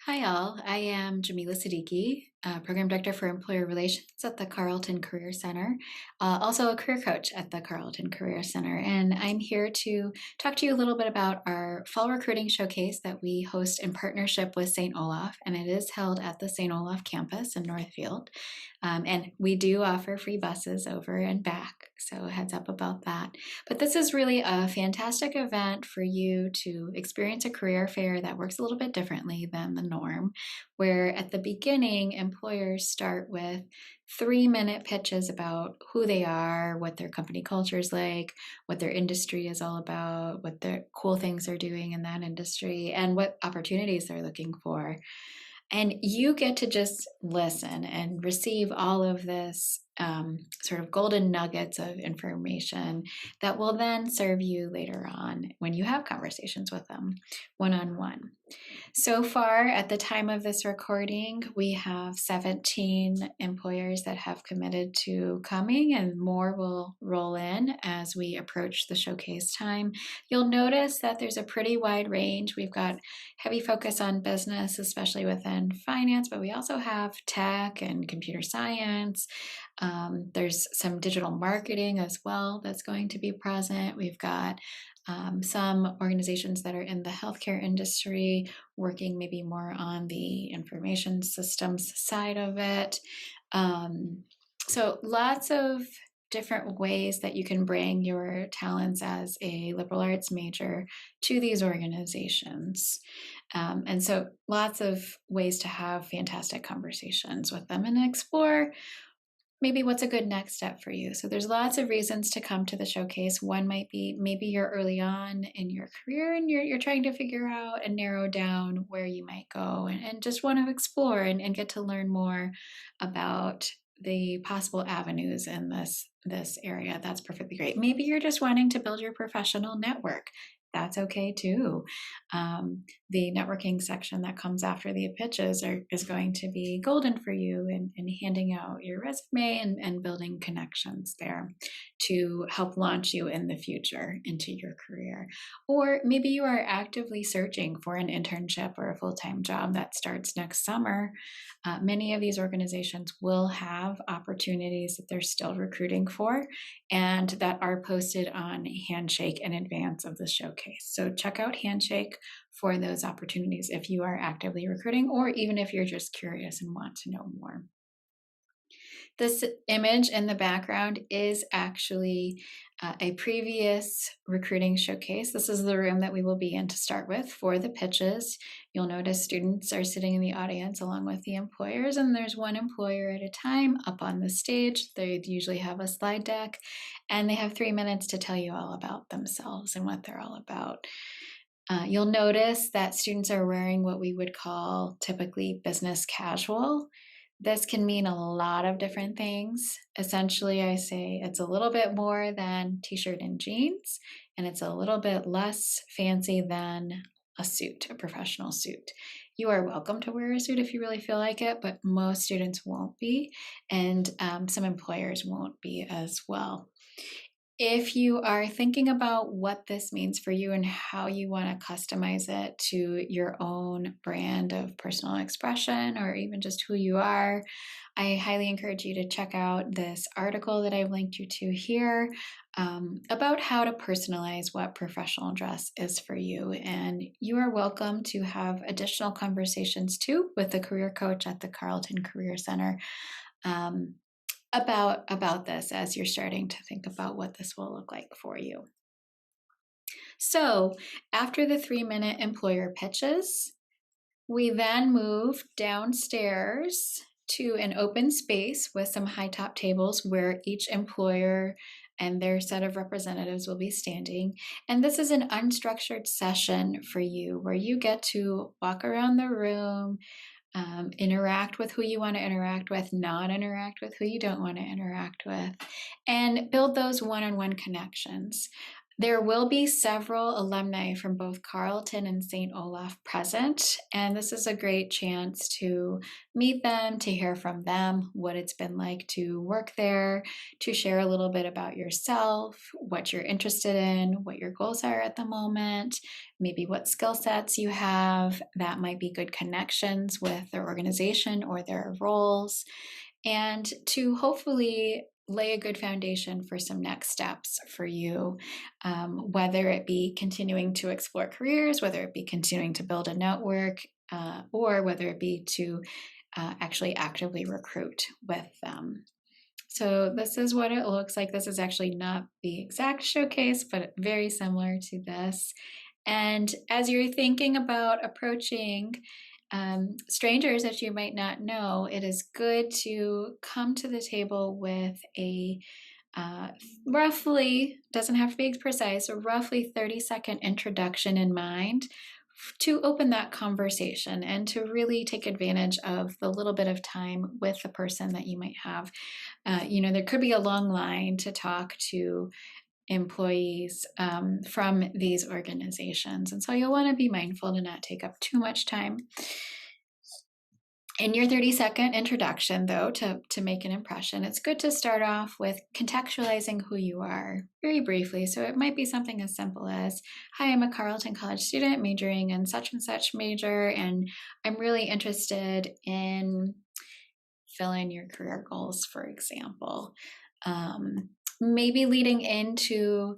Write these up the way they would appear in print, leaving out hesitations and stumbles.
Hi, all. I am Jamila Siddiqui, Program Director for Employer Relations at the Carleton Career Center, also a career coach at the Carleton Career Center. And I'm here to talk to you a little bit about our fall recruiting showcase that we host in partnership with St. Olaf, and it is held at the St. Olaf campus in Northfield. And we do offer free buses over and back, so heads up about that. But this is really a fantastic event for you to experience a career fair that works a little bit differently than the norm, where at the beginning, employers start with 3-minute pitches about who they are, what their company culture is like, what their industry is all about, what the cool things they're doing in that industry, and what opportunities they're looking for. And you get to just listen and receive all of this sort of golden nuggets of information that will then serve you later on when you have conversations with them one on one. So far, at the time of this recording, we have 17 employers that have committed to coming, and more will roll in as we approach the showcase time. You'll notice that there's a pretty wide range. We've got heavy focus on business, especially within finance, but we also have tech and computer science. There's some digital marketing as well that's going to be present. We've got some organizations that are in the healthcare industry working maybe more on the information systems side of it. So lots of different ways that you can bring your talents as a liberal arts major to these organizations. And so lots of ways to have fantastic conversations with them and explore maybe what's a good next step for you. So there's lots of reasons to come to the showcase. One might be maybe you're early on in your career and you're trying to figure out and narrow down where you might go and just want to explore and get to learn more about the possible avenues in this area. That's perfectly great. Maybe you're just wanting to build your professional network. That's okay too. The networking section that comes after the pitches is going to be golden for you in handing out your resume and building connections there to help launch you in the future into your career. Or maybe you are actively searching for an internship or a full-time job that starts next summer. Many of these organizations will have opportunities that they're still recruiting for and that are posted on Handshake in advance of the showcase. So check out Handshake for those opportunities if you are actively recruiting or even if you're just curious and want to know more. This image in the background is actually a previous recruiting showcase. This is the room that we will be in to start with for the pitches. You'll notice students are sitting in the audience along with the employers, and there's one employer at a time up on the stage. They usually have a slide deck, and they have 3 minutes to tell you all about themselves and what they're all about. You'll notice that students are wearing what we would call typically business casual. This can mean a lot of different things. Essentially, I say it's a little bit more than t-shirt and jeans, and it's a little bit less fancy than a suit, a professional suit. You are welcome to wear a suit if you really feel like it, but most students won't be, and some employers won't be as well. If you are thinking about what this means for you and how you want to customize it to your own brand of personal expression or even just who you are, I highly encourage you to check out this article that I've linked you to here about how to personalize what professional dress is for you. And you are welcome to have additional conversations too with the career coach at the Carleton Career Center. About this as you're starting to think about what this will look like for you. So after the 3-minute employer pitches, we then move downstairs to an open space with some high top tables where each employer and their set of representatives will be standing. And this is an unstructured session for you where you get to walk around the room, interact with who you want to interact with, not interact with who you don't want to interact with, and build those one-on-one connections. There will be several alumni from both Carleton and St. Olaf present, and this is a great chance to meet them, to hear from them what it's been like to work there, to share a little bit about yourself, what you're interested in, what your goals are at the moment, maybe what skill sets you have that might be good connections with their organization or their roles, and to hopefully lay a good foundation for some next steps for you, whether it be continuing to explore careers, whether it be continuing to build a network, or whether it be to actually actively recruit with them. So this is what it looks like. This is actually not the exact showcase, but very similar to this. And as you're thinking about approaching strangers that you might not know, it is good to come to the table with a uh, roughly, doesn't have to be precise, a roughly 30-second introduction in mind to open that conversation and to really take advantage of the little bit of time with the person that you might have. There could be a long line to talk to employees from these organizations. And so you'll want to be mindful to not take up too much time. In your 30-second introduction, though, to make an impression, it's good to start off with contextualizing who you are very briefly. So it might be something as simple as, hi, I'm a Carleton College student majoring in such and such major, and I'm really interested in fill in your career goals, for example. Maybe leading into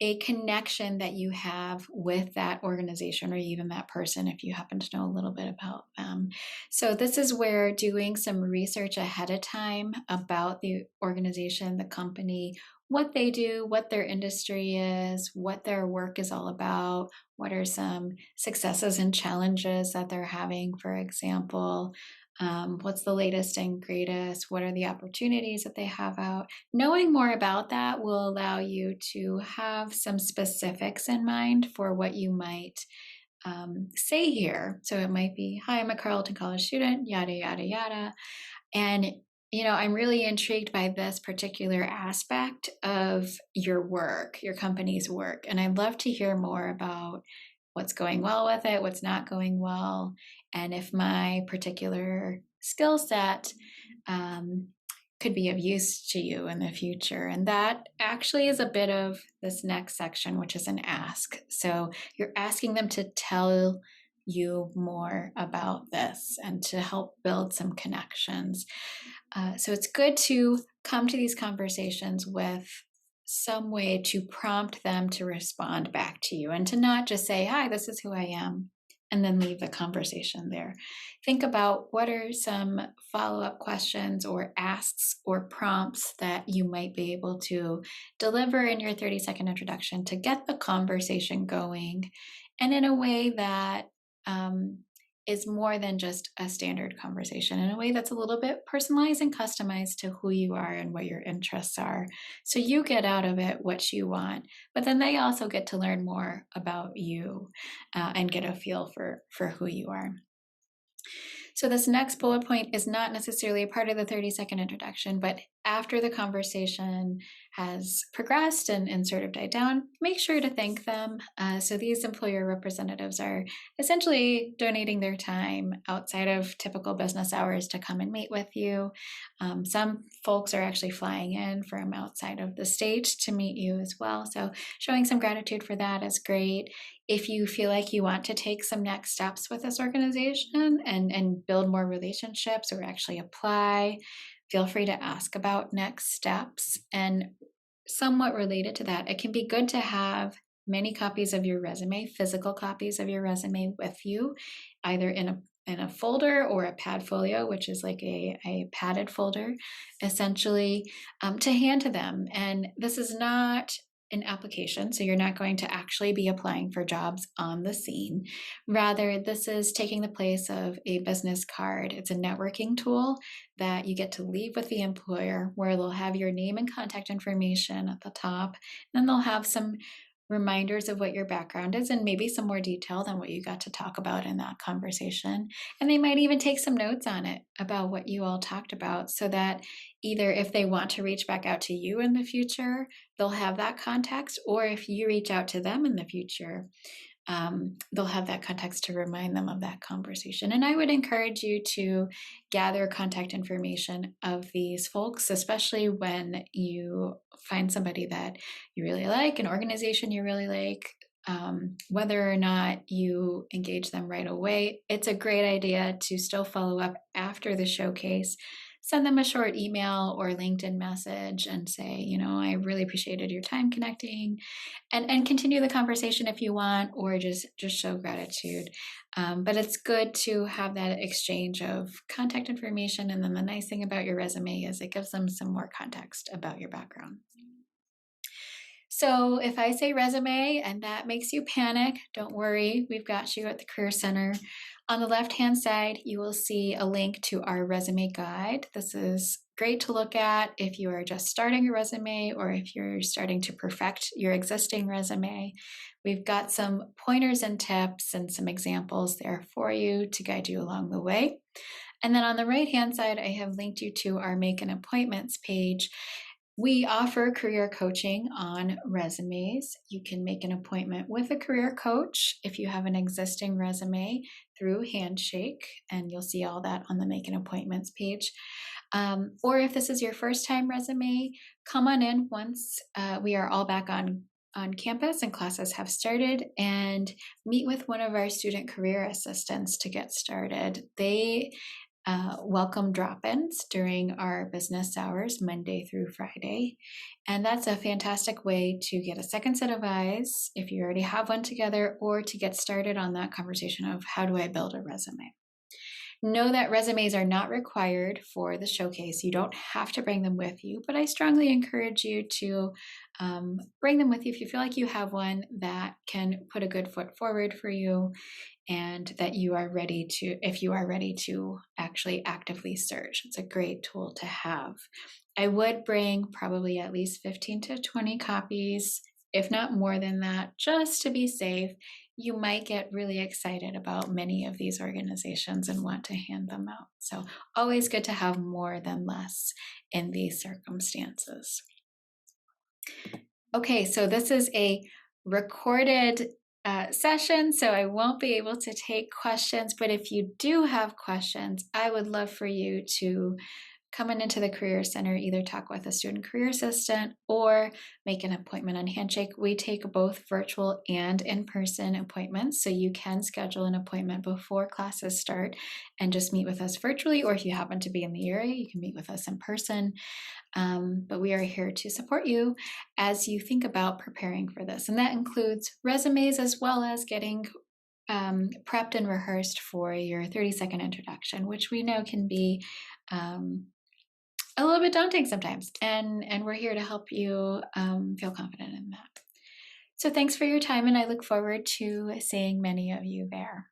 a connection that you have with that organization or even that person if you happen to know a little bit about them. So this is where doing some research ahead of time about the organization, the company, what they do, what their industry is, what their work is all about, what are some successes and challenges that they're having, for example. What's the latest and greatest? What are the opportunities that they have out? Knowing more about that will allow you to have some specifics in mind for what you might say here. So it might be, hi, I'm a Carleton College student, yada, yada, yada. And, I'm really intrigued by this particular aspect of your work, your company's work. And I'd love to hear more about what's going well with it, what's not going well, and if my particular skill set could be of use to you in the future. And that actually is a bit of this next section, which is an ask. So you're asking them to tell you more about this and to help build some connections. So it's good to come to these conversations with some way to prompt them to respond back to you and to not just say, hi, this is who I am, and then leave the conversation there. Think about what are some follow-up questions or asks or prompts that you might be able to deliver in your 30-second introduction to get the conversation going, and in a way that is more than just a standard conversation, in a way that's a little bit personalized and customized to who you are and what your interests are. So you get out of it what you want, but then they also get to learn more about you and get a feel for who you are. So this next bullet point is not necessarily a part of the 30-second introduction, but after the conversation has progressed and sort of died down, make sure to thank them. So these employer representatives are essentially donating their time outside of typical business hours to come and meet with you. Some folks are actually flying in from outside of the state to meet you as well. So showing some gratitude for that is great. If you feel like you want to take some next steps with this organization and build more relationships or actually apply, feel free to ask about next steps. And somewhat related to that, it can be good to have many copies of your resume, physical copies of your resume with you, either in a folder or a Padfolio, which is like a padded folder, essentially, to hand to them. And this is not an application, so you're not going to actually be applying for jobs on the scene. Rather, this is taking the place of a business card. It's a networking tool that you get to leave with the employer, where they'll have your name and contact information at the top. Then they'll have some reminders of what your background is and maybe some more detail than what you got to talk about in that conversation. And they might even take some notes on it about what you all talked about so that either if they want to reach back out to you in the future, they'll have that context, or if you reach out to them in the future, they'll have that context to remind them of that conversation. And I would encourage you to gather contact information of these folks, especially when you find somebody that you really like, an organization you really like. Whether or not you engage them right away, it's a great idea to still follow up after the showcase. Send them a short email or LinkedIn message and say, I really appreciated your time connecting, and continue the conversation if you want, or just show gratitude. But it's good to have that exchange of contact information. And then the nice thing about your resume is it gives them some more context about your background. So if I say resume and that makes you panic, don't worry, we've got you at the Career Center. On the left-hand side, you will see a link to our resume guide. This is great to look at if you are just starting a resume or if you're starting to perfect your existing resume. We've got some pointers and tips and some examples there for you to guide you along the way. And then on the right-hand side, I have linked you to our Make an Appointments page. We offer career coaching on resumes. You can make an appointment with a career coach if you have an existing resume through Handshake, and you'll see all that on the Make an Appointments page. Or if this is your first time resume, come on in once we are all back on campus and classes have started, and meet with one of our student career assistants to get started. They welcome drop-ins during our business hours, Monday through Friday. And that's a fantastic way to get a second set of eyes if you already have one together, or to get started on that conversation of how do I build a resume. Know that resumes are not required for the showcase. You don't have to bring them with you, but I strongly encourage you to bring them with you if you feel like you have one that can put a good foot forward for you, and that you are ready to, if you are ready to actually actively search. It's a great tool to have. I would bring probably at least 15 to 20 copies, if not more than that, just to be safe. You might get really excited about many of these organizations and want to hand them out. So always good to have more than less in these circumstances. Okay, so this is a recorded session, so I won't be able to take questions, but if you do have questions, I would love for you to come into the Career Center, either talk with a student career assistant or make an appointment on Handshake. We take both virtual and in-person appointments, so you can schedule an appointment before classes start and just meet with us virtually, or if you happen to be in the area, you can meet with us in person. But we are here to support you as you think about preparing for this. And that includes resumes as well as getting prepped and rehearsed for your 30-second introduction, which we know can be a little bit daunting sometimes. And we're here to help you feel confident in that. So thanks for your time, and I look forward to seeing many of you there.